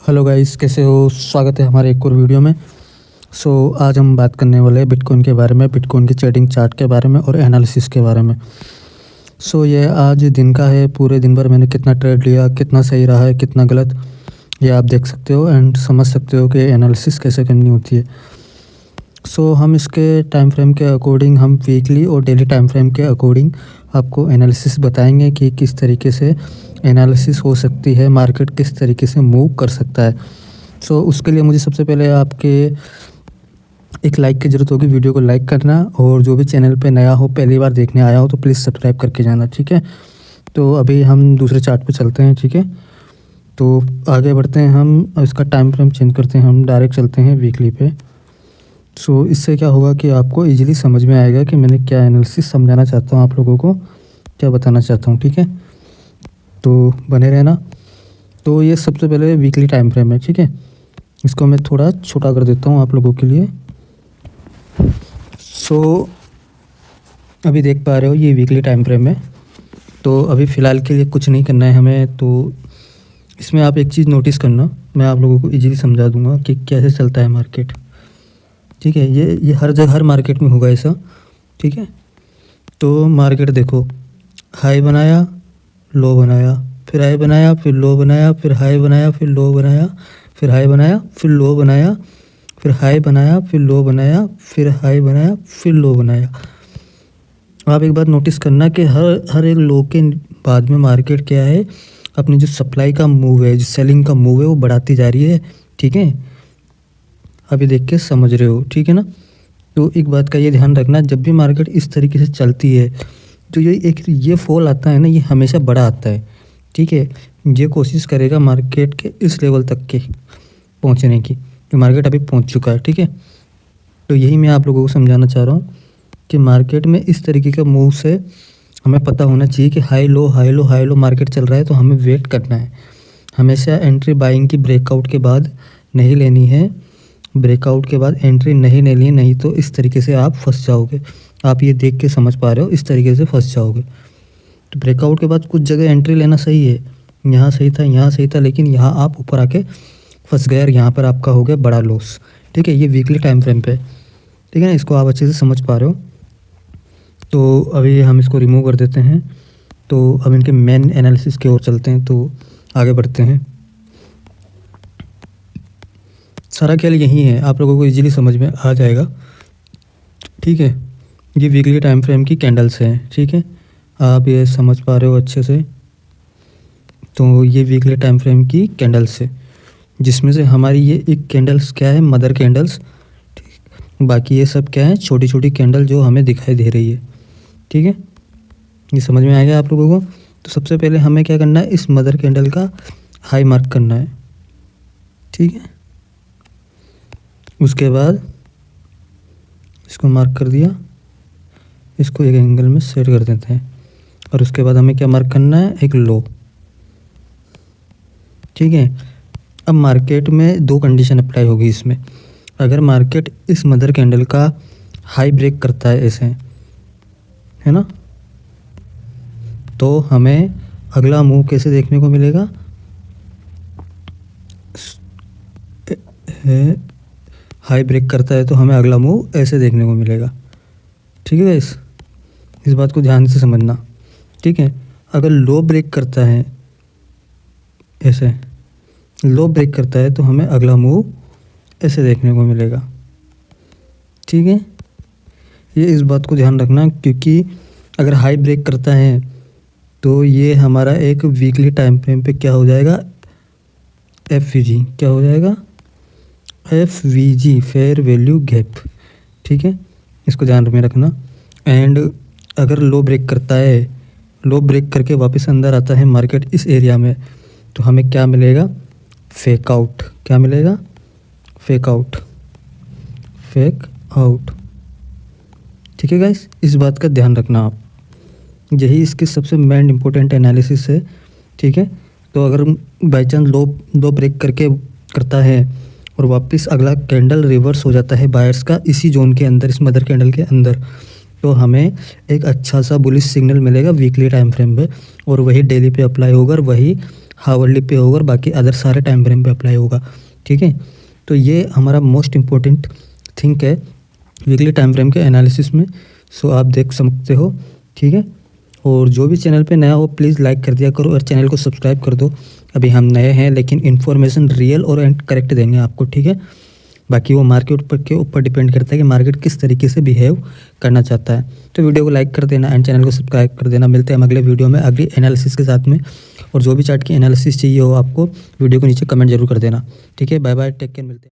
Hello guys, कैसे हो? स्वागत है हमारे एक और वीडियो में। आज हम बात करने वाले हैं बिटकॉइन के बारे में, बिटकॉइन की ट्रेडिंग चार्ट के बारे में और एनालिसिस के बारे में। ये आज दिन का है। पूरे दिन भर मैंने कितना ट्रेड लिया, कितना सही रहा है, कितना गलत, ये आप देख सकते हो एंड समझ सकते हो कि एनालिसिस कैसे करनी होती है। हम इसके टाइम फ्रेम के अकॉर्डिंग, हम वीकली और डेली टाइम फ्रेम के अकॉर्डिंग आपको एनालिसिस बताएंगे कि किस तरीके से एनालिसिस हो सकती है, मार्केट किस तरीके से मूव कर सकता है। उसके लिए मुझे सबसे पहले आपके एक लाइक की ज़रूरत होगी। वीडियो को लाइक करना, और जो भी चैनल पे नया हो, पहली बार देखने आया हो, तो प्लीज़ सब्सक्राइब करके जाना, ठीक है। तो अभी हम दूसरे चार्ट पे चलते हैं, ठीक है। तो आगे बढ़ते हैं हम, इसका टाइम फ्रेम चेंज करते हैं, हम डायरेक्ट चलते हैं वीकली पे। इससे क्या होगा कि आपको इजीली समझ में आएगा कि मैंने क्या एनालिसिस समझाना चाहता हूँ, आप लोगों को क्या बताना चाहता हूँ, ठीक है। तो बने रहना। तो ये सबसे पहले वीकली टाइम फ्रेम है, ठीक है। इसको मैं थोड़ा छोटा कर देता हूँ आप लोगों के लिए। अभी देख पा रहे हो ये वीकली टाइम फ्रेम है। तो अभी फ़िलहाल के लिए कुछ नहीं करना है हमें। तो इसमें आप एक चीज़ नोटिस करना, मैं आप लोगों को इजीली समझा दूंगा कि कैसे चलता है मार्केट, ठीक है। ये हर जगह, हर मार्केट में होगा ऐसा, ठीक है। तो मार्केट देखो, हाई बनाया, लो बनाया, फिर हाई बनाया, फिर लो बनाया, फिर हाई बनाया, फिर लो बनाया, फिर हाई बनाया, फिर लो बनाया, फिर हाई बनाया, फिर लो बनाया, फिर हाई बनाया, फिर लो बनाया। आप एक बात नोटिस करना कि हर एक लो के बाद में मार्केट क्या है, अपनी जो सप्लाई का मूव है, जो सेलिंग का मूव है, वो बढ़ाती जा रही है, ठीक है। अभी देख के समझ रहे हो, ठीक है ना। तो एक बात का ये ध्यान रखना, जब भी मार्केट इस तरीके से चलती है, तो ये फॉल आता है ना, ये हमेशा बड़ा आता है, ठीक है। ये कोशिश करेगा मार्केट के इस लेवल तक के पहुंचने की, जो मार्केट अभी पहुंच चुका है, ठीक है। तो यही मैं आप लोगों को समझाना चाह रहा हूँ कि मार्केट में इस तरीके का मूव से हमें पता होना चाहिए कि high low high low high low market चल रहा है, तो हमें वेट करना है। हमेशा एंट्री बाइंग की ब्रेकआउट के बाद नहीं लेनी है, ब्रेकआउट के बाद एंट्री नहीं लेनी है, नहीं तो इस तरीके से आप फंस जाओगे। आप ये देख के समझ पा रहे हो, इस तरीके से फंस जाओगे। तो ब्रेकआउट के बाद कुछ जगह एंट्री लेना सही है, यहाँ सही था, यहाँ सही था, लेकिन यहाँ आप ऊपर आके फंस गए और यहाँ पर आपका हो गया बड़ा लॉस, ठीक है। ये वीकली टाइम फ्रेम पे, ठीक है ना, इसको आप अच्छे से समझ पा रहे हो। तो अभी हम इसको रिमूव कर देते हैं। तो अब इनके मेन एनालिसिस की ओर चलते हैं, तो आगे बढ़ते हैं। सारा खेल यही है, आप लोगों को इजीली समझ में आ जाएगा, ठीक है। ये वीकली टाइम फ्रेम की कैंडल्स हैं, ठीक है, आप ये समझ पा रहे हो अच्छे से। तो ये वीकली टाइम फ्रेम की कैंडल्स है, जिसमें से हमारी ये एक कैंडल्स क्या है, मदर कैंडल्स, ठीक। बाकी ये सब क्या है, छोटी छोटी कैंडल जो हमें दिखाई दे रही है, ठीक है। ये समझ में आएगा आप लोगों को। तो सबसे पहले हमें क्या करना है, इस मदर कैंडल का हाई मार्क करना है, ठीक है। उसके बाद इसको मार्क कर दिया, इसको एक एंगल में सेट कर देते हैं, और उसके बाद हमें क्या मार्क करना है, एक लो, ठीक है। अब मार्केट में दो कंडीशन अप्लाई होगी इसमें। अगर मार्केट इस मदर कैंडल का हाई ब्रेक करता है ऐसे, है ना, तो हमें अगला मूव कैसे देखने को मिलेगा, हाई ब्रेक करता है तो हमें अगला मूव ऐसे देखने को मिलेगा, ठीक है गाइस। इस बात को ध्यान से समझना, ठीक है। अगर लो ब्रेक करता है, ऐसे लो ब्रेक करता है, तो हमें अगला मूव ऐसे देखने को मिलेगा, ठीक है। ये इस बात को ध्यान रखना, क्योंकि अगर हाई ब्रेक करता है तो ये हमारा एक वीकली टाइम फ्रेम पे क्या हो जाएगा, FVG, क्या हो जाएगा, FVG, फेयर वैल्यू गैप, ठीक है। इसको ध्यान में रखना। एंड अगर लो ब्रेक करता है, लो ब्रेक करके वापस अंदर आता है मार्केट इस एरिया में, तो हमें क्या मिलेगा, फेक आउट, क्या मिलेगा, फेक आउट, फेक आउट, ठीक है गाइस। इस बात का ध्यान रखना आप, यही इसके सबसे मेन इंपॉर्टेंट एनालिसिस है, ठीक है। तो अगर बाई चांस लो ब्रेक करके करता है और वापस अगला कैंडल रिवर्स हो जाता है बायर्स का इसी जोन के अंदर, इस मदर कैंडल के अंदर, तो हमें एक अच्छा सा बुलिश सिग्नल मिलेगा वीकली टाइम फ्रेम पे, और वही डेली पे अप्लाई होगा और वही हावरली पे होगा और बाकी अदर सारे टाइम फ्रेम पे अप्लाई होगा। ठीक है, तो ये हमारा मोस्ट इम्पोर्टेंट थिंक है वीकली टाइम फ्रेम के एनालिसिस में। सो आप देख सकते हो। ठीक है, और जो भी चैनल पे नया हो प्लीज़ लाइक कर दिया करो और चैनल को सब्सक्राइब कर दो। अभी हम नए हैं लेकिन इन्फॉर्मेशन रियल और करेक्ट देंगे आपको। ठीक है, बाकी वो मार्केट पर के ऊपर डिपेंड करता है कि मार्केट किस तरीके से बिहेव करना चाहता है। तो वीडियो को लाइक कर देना एंड चैनल को सब्सक्राइब कर देना। मिलते हैं हम अगले वीडियो में अगली एनालिसिस के साथ में। और जो भी चार्ट की एनालिसिस चाहिए हो आपको वीडियो को नीचे कमेंट जरूर कर देना। ठीक है, बाय बाय, टेक केयर, मिलते हैं।